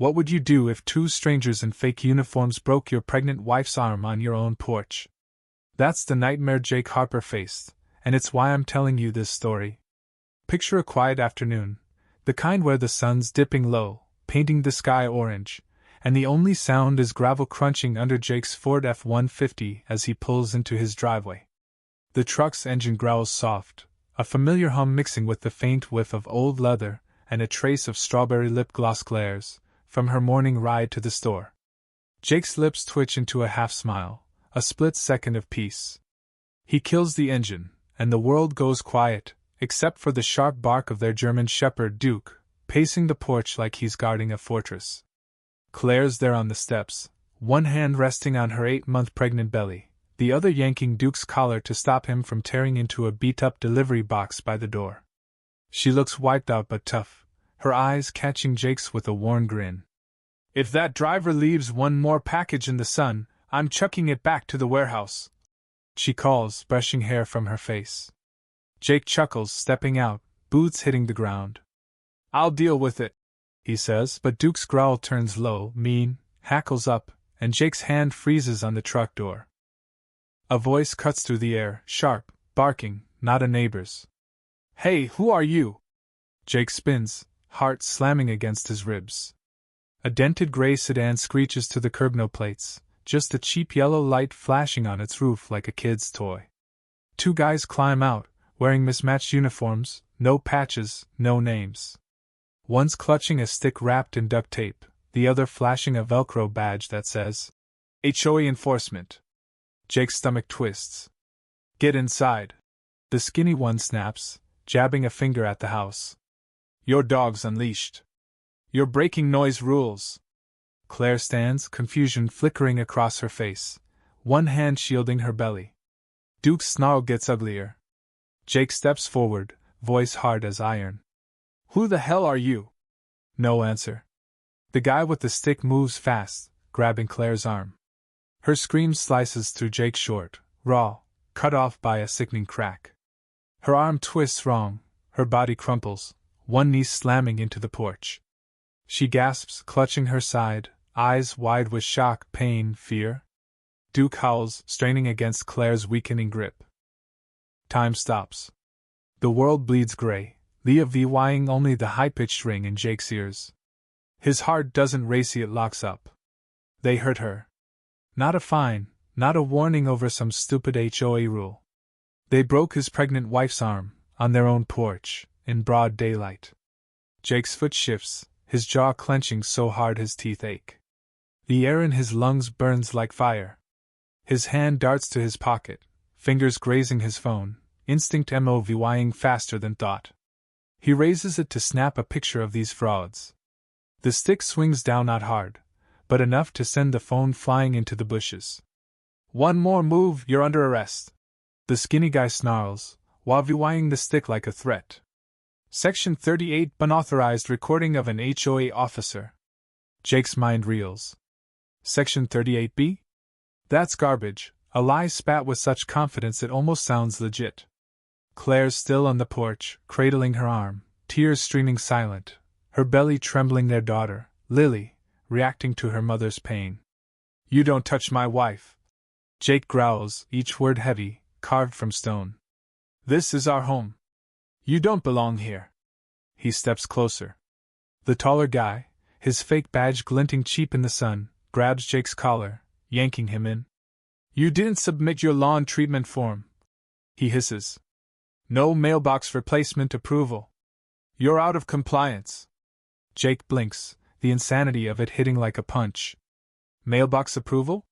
What would you do if two strangers in fake uniforms broke your pregnant wife's arm on your own porch? That's the nightmare Jake Harper faced, and it's why I'm telling you this story. Picture a quiet afternoon, the kind where the sun's dipping low, painting the sky orange, and the only sound is gravel crunching under Jake's Ford F-150 as he pulls into his driveway. The truck's engine growls soft, a familiar hum mixing with the faint whiff of old leather and a trace of strawberry lip gloss glares from her morning ride to the store. Jake's lips twitch into a half-smile, a split second of peace. He kills the engine, and the world goes quiet, except for the sharp bark of their German shepherd Duke, pacing the porch like he's guarding a fortress. Claire's there on the steps, one hand resting on her 8-month pregnant belly, the other yanking Duke's collar to stop him from tearing into a beat-up delivery box by the door. She looks wiped out but tough, her eyes catching Jake's with a worn grin. If that driver leaves one more package in the sun, I'm chucking it back to the warehouse, she calls, brushing hair from her face. Jake chuckles, stepping out, boots hitting the ground. I'll deal with it, he says, but Duke's growl turns low, mean, hackles up, and Jake's hand freezes on the truck door. A voice cuts through the air, sharp, barking, not a neighbor's. Hey, who are you? Jake spins, heart slamming against his ribs. A dented gray sedan screeches to the curb, no plates, just a cheap yellow light flashing on its roof like a kid's toy. Two guys climb out, wearing mismatched uniforms, no patches, no names. One's clutching a stick wrapped in duct tape, the other flashing a Velcro badge that says, HOA enforcement. Jake's stomach twists. Get inside. The skinny one snaps, jabbing a finger at the house. Your dog's unleashed. You're breaking noise rules. Claire stands, confusion flickering across her face, one hand shielding her belly. Duke's snarl gets uglier. Jake steps forward, voice hard as iron. Who the hell are you? No answer. The guy with the stick moves fast, grabbing Claire's arm. Her scream slices through Jake's short, raw, cut off by a sickening crack. Her arm twists wrong, her body crumples, one knee slamming into the porch. She gasps, clutching her side, eyes wide with shock, pain, fear. Duke howls, straining against Claire's weakening grip. Time stops. The world bleeds gray, Leah VYing only the high-pitched ring in Jake's ears. His heart doesn't race, it locks up. They hurt her. Not a fine, not a warning over some stupid HOA rule. They broke his pregnant wife's arm, on their own porch, in broad daylight. Jake's foot shifts, his jaw clenching so hard his teeth ache. The air in his lungs burns like fire. His hand darts to his pocket, fingers grazing his phone, instinct moving faster than thought. He raises it to snap a picture of these frauds. The stick swings down not hard, but enough to send the phone flying into the bushes. One more move, you're under arrest. The skinny guy snarls, while VYing the stick like a threat. Section 38, unauthorized recording of an HOA officer. Jake's mind reels. Section 38B? That's garbage, a lie spat with such confidence it almost sounds legit. Claire's still on the porch, cradling her arm, tears streaming silent, her belly trembling, their daughter, Lily, reacting to her mother's pain. You don't touch my wife. Jake growls, each word heavy, carved from stone. This is our home. You don't belong here. He steps closer. The taller guy, his fake badge glinting cheap in the sun, grabs Jake's collar, yanking him in. You didn't submit your lawn treatment form. He hisses. No mailbox replacement approval. You're out of compliance. Jake blinks, the insanity of it hitting like a punch. Mailbox approval?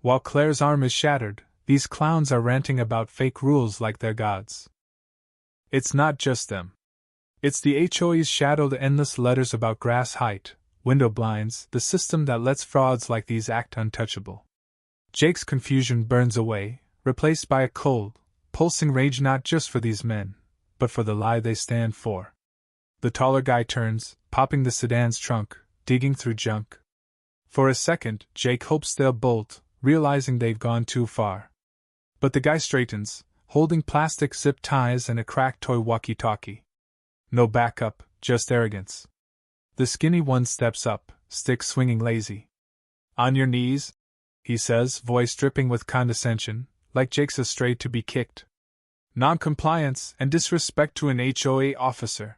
While Claire's arm is shattered, these clowns are ranting about fake rules like they're gods. It's not just them. It's the HOA's shadowed endless letters about grass height, window blinds, the system that lets frauds like these act untouchable. Jake's confusion burns away, replaced by a cold, pulsing rage not just for these men, but for the lie they stand for. The taller guy turns, popping the sedan's trunk, digging through junk. For a second, Jake hopes they'll bolt, realizing they've gone too far. But the guy straightens, holding plastic zip ties and a cracked toy walkie-talkie. No backup, just arrogance. The skinny one steps up, stick swinging lazy. On your knees? He says, voice dripping with condescension, like Jake's a stray to be kicked. Noncompliance and disrespect to an HOA officer.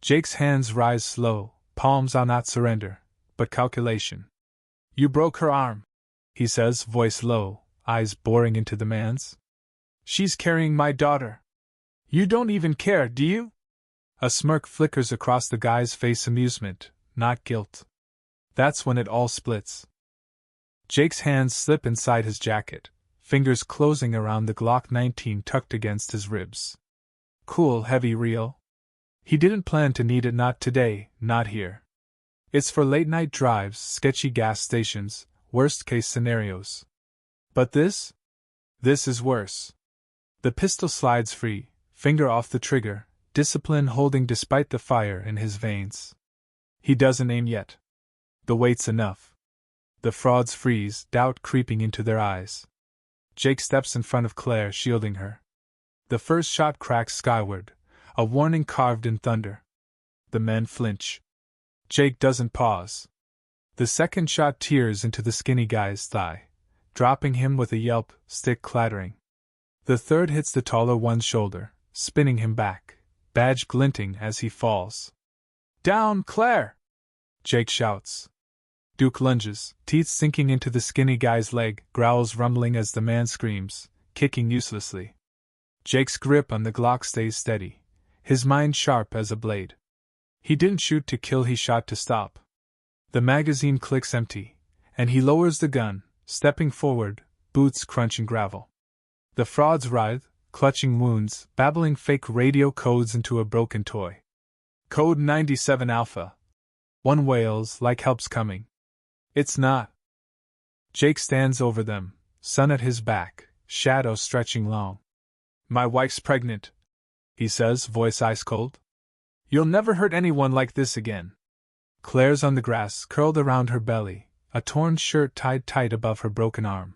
Jake's hands rise slow, palms on not surrender, but calculation. You broke her arm, he says, voice low, eyes boring into the man's. She's carrying my daughter. You don't even care, do you? A smirk flickers across the guy's face, amusement, not guilt. That's when it all splits. Jake's hands slip inside his jacket, fingers closing around the Glock 19 tucked against his ribs. Cool, heavy reel. He didn't plan to need it, not today, not here. It's for late-night drives, sketchy gas stations, worst-case scenarios. But this? This is worse. The pistol slides free, finger off the trigger, discipline holding despite the fire in his veins. He doesn't aim yet. The weight's enough. The frauds freeze, doubt creeping into their eyes. Jake steps in front of Claire, shielding her. The first shot cracks skyward, a warning carved in thunder. The men flinch. Jake doesn't pause. The second shot tears into the skinny guy's thigh, dropping him with a yelp, stick clattering. The third hits the taller one's shoulder, spinning him back, badge glinting as he falls. Down, Claire! Jake shouts. Duke lunges, teeth sinking into the skinny guy's leg, growls rumbling as the man screams, kicking uselessly. Jake's grip on the Glock stays steady, his mind sharp as a blade. He didn't shoot to kill, he shot to stop. The magazine clicks empty, and he lowers the gun, stepping forward, boots crunching gravel. The frauds writhe, clutching wounds, babbling fake radio codes into a broken toy. Code 97 Alpha. One wails like help's coming. It's not. Jake stands over them, sun at his back, shadow stretching long. My wife's pregnant, he says, voice ice cold. You'll never hurt anyone like this again. Claire's on the grass, curled around her belly, a torn shirt tied tight above her broken arm.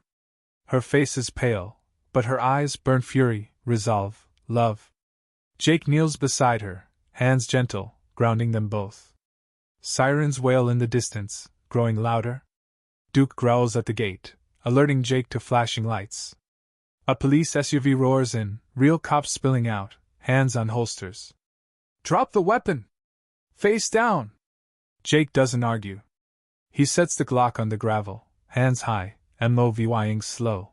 Her face is pale, but her eyes burn fury, resolve, love. Jake kneels beside her, hands gentle, grounding them both. Sirens wail in the distance, growing louder. Duke growls at the gate, alerting Jake to flashing lights. A police SUV roars in, real cops spilling out, hands on holsters. Drop the weapon! Face down! Jake doesn't argue. He sets the Glock on the gravel, hands high, moving slow.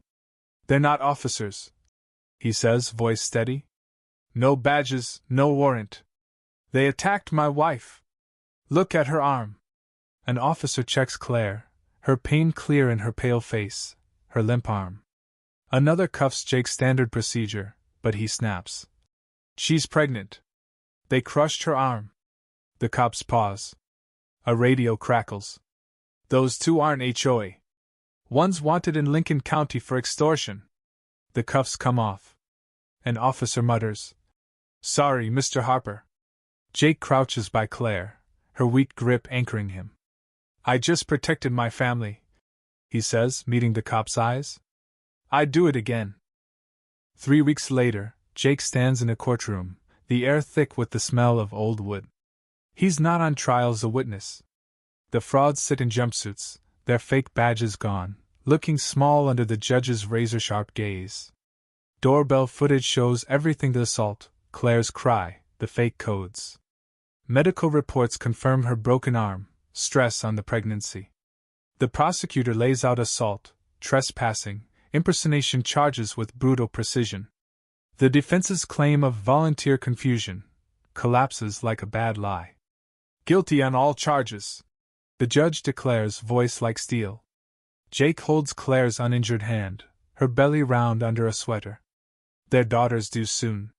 They're not officers, he says, voice steady. No badges, no warrant. They attacked my wife. Look at her arm. An officer checks Claire, her pain clear in her pale face, her limp arm. Another cuffs Jake's standard procedure, but he snaps. She's pregnant. They crushed her arm. The cops pause. A radio crackles. Those two aren't HOA. One's wanted in Lincoln County for extortion. The cuffs come off. An officer mutters, Sorry, Mr. Harper. Jake crouches by Claire, her weak grip anchoring him. I just protected my family, he says, meeting the cop's eyes. I'd do it again. 3 weeks later, Jake stands in a courtroom, the air thick with the smell of old wood. He's not on trial as a witness. The frauds sit in jumpsuits, their fake badges gone, looking small under the judge's razor-sharp gaze. Doorbell footage shows everything: the assault, Claire's cry, the fake codes. Medical reports confirm her broken arm, stress on the pregnancy. The prosecutor lays out assault, trespassing, impersonation charges with brutal precision. The defense's claim of volunteer confusion collapses like a bad lie. Guilty on all charges, the judge declares, voice like steel. Jake holds Claire's uninjured hand, her belly round under a sweater. Their daughter's due soon.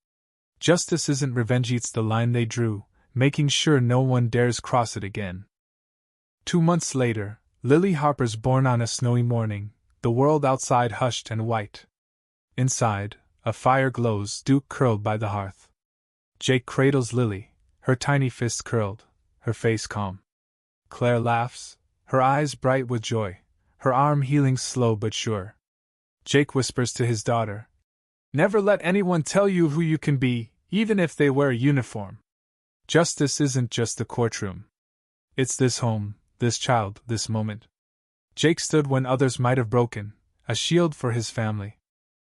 Justice isn't revenge, it's the line they drew, making sure no one dares cross it again. 2 months later, Lily Harper's born on a snowy morning, the world outside hushed and white. Inside, a fire glows, Duke curled by the hearth. Jake cradles Lily, her tiny fists curled, her face calm. Claire laughs, her eyes bright with joy, her arm healing slow but sure. Jake whispers to his daughter, Never let anyone tell you who you can be, even if they wear a uniform. Justice isn't just the courtroom. It's this home, this child, this moment. Jake stood when others might have broken, a shield for his family.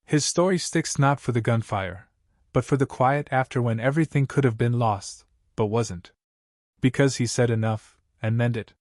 His story sticks not for the gunfire, but for the quiet after when everything could have been lost, but wasn't. Because he said enough, and meant it.